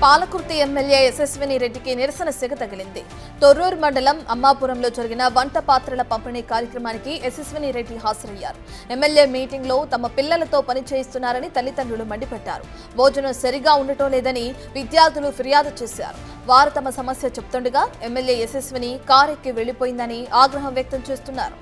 Palakurthi MLA యశస్విని రెడ్డికి నిరసన సెగ తగిలింది. తొర్రూరు మండలం అమ్మాపురంలో జరిగిన వంట పాత్రల పంపిణీ కార్యక్రమానికి యశస్విని రెడ్డి హాజరయ్యారు. ఎమ్మెల్యే మీటింగ్ లో తమ పిల్లలతో పని చేయిస్తున్నారని తల్లిదండ్రులు మండిపడ్డారు. భోజనం సరిగా ఉండటం లేదని విద్యార్థులు ఫిర్యాదు చేశారు. వారు తమ సమస్య చెప్తుండగా ఎమ్మెల్యే యశస్విని కారెక్కి వెళ్లిపోయిందని ఆగ్రహం వ్యక్తం చేస్తున్నారు.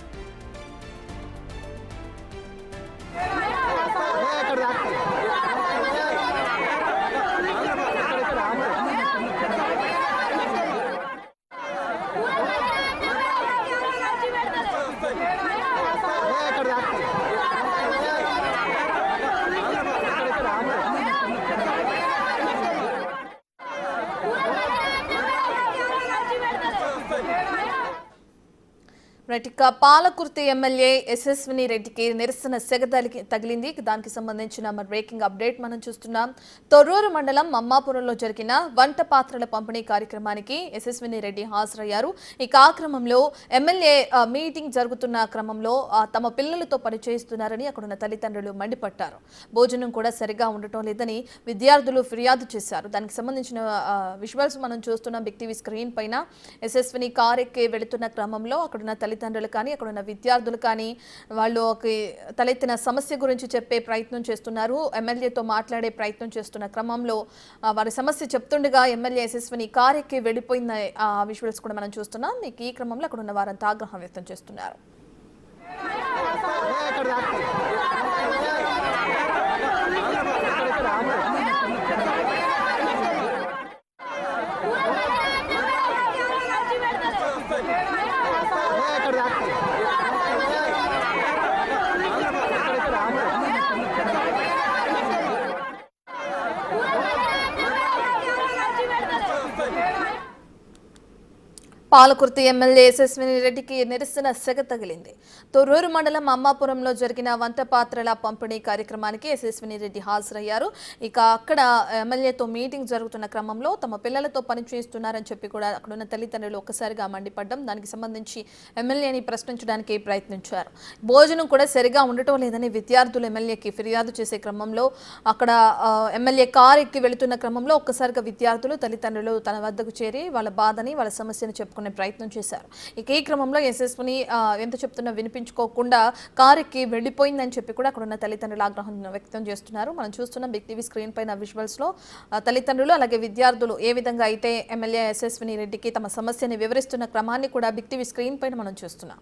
పాలకుర్తి ఎమ్మెల్యే యశస్విని రెడ్డికి నిరసన సెగ తగిలింది. దానికి సంబంధించిన బ్రేకింగ్ అప్డేట్ మనం చూస్తున్నాం. తొర్రూరు మండలం అమ్మాపురంలో జరిగిన వంట పాత్రల పంపిణీ కార్యక్రమానికి యశస్విని రెడ్డి హాజరయ్యారు. ఈ కార్యక్రమంలో ఎమ్మెల్యే మీటింగ్ జరుగుతున్న క్రమంలో తమ పిల్లలతో పనిచేయిస్తున్నారని అక్కడున్న తల్లిదండ్రులు మండిపడ్డారు. భోజనం కూడా సరిగా ఉండటం లేదని విద్యార్థులు ఫిర్యాదు చేశారు. దానికి సంబంధించిన విజువల్స్ మనం చూస్తున్నాం బిగ్ టీవీ స్క్రీన్ పైన. యశస్విని కారెక్కి వెళుతున్న క్రమంలో అక్కడున్న తల్లిదండ్రులు కానీ అక్కడున్న విద్యార్థులు కానీ వాళ్ళు తలెత్తిన సమస్య గురించి చెప్పే ప్రయత్నం చేస్తున్నారు. ఎమ్మెల్యేతో మాట్లాడే ప్రయత్నం చేస్తున్న క్రమంలో వారి సమస్య చెప్తుండగా ఎమ్మెల్యే యశస్విని కారెక్కి వెళ్ళిపోయిన విజువల్స్ కూడా మనం చూస్తున్నాం. ఈ క్రమంలో అక్కడున్న వారంతా ఆగ్రహం వ్యక్తం చేస్తున్నారు. పాలకుర్తి ఎమ్మెల్యే యశస్విని రెడ్డికి నిరసన సెగ తగిలింది. తొర్రూరు మండలం అమ్మాపురంలో జరిగిన వంట పాత్రల పంపిణీ కార్యక్రమానికి యశస్విని రెడ్డి హాజరయ్యారు. ఇక అక్కడ ఎమ్మెల్యేతో మీటింగ్ జరుగుతున్న క్రమంలో తమ పిల్లలతో పనిచేస్తున్నారని చెప్పి కూడా అక్కడున్న తల్లిదండ్రులు ఒక్కసారిగా మండిపడ్డం, దానికి సంబంధించి ఎమ్మెల్యేని ప్రశ్నించడానికి ప్రయత్నించారు. భోజనం కూడా సరిగా ఉండటం లేదని విద్యార్థులు ఎమ్మెల్యేకి ఫిర్యాదు చేసే క్రమంలో అక్కడ ఎమ్మెల్యే కారు ఎక్కి వెళుతున్న క్రమంలో ఒక్కసారిగా విద్యార్థులు తల్లిదండ్రులు తన వద్దకు చేరి వాళ్ళ బాధని వాళ్ళ సమస్యను చెప్పుకునే ప్రయత్నం చేశారు. ఇక ఈ క్రమంలో యశస్విని ఎంత చెప్తున్నా వినిపించుకోకుండా కారెక్కి వెళ్లిపోయిందని చెప్పి కూడా అక్కడ ఉన్న తల్లిదండ్రులు ఆగ్రహం వ్యక్తం చేస్తున్నారు. మనం చూస్తున్న బిగ్ టీవీ స్క్రీన్ పైన విజువల్స్ లో తల్లిదండ్రులు అలాగే విద్యార్థులు ఏ విధంగా అయితే ఎమ్మెల్యే యశస్విని రెడ్డికి తమ సమస్యని వివరిస్తున్న క్రమాన్ని కూడా బిగ్ టీవీ స్క్రీన్ పైన మనం చూస్తున్నాం.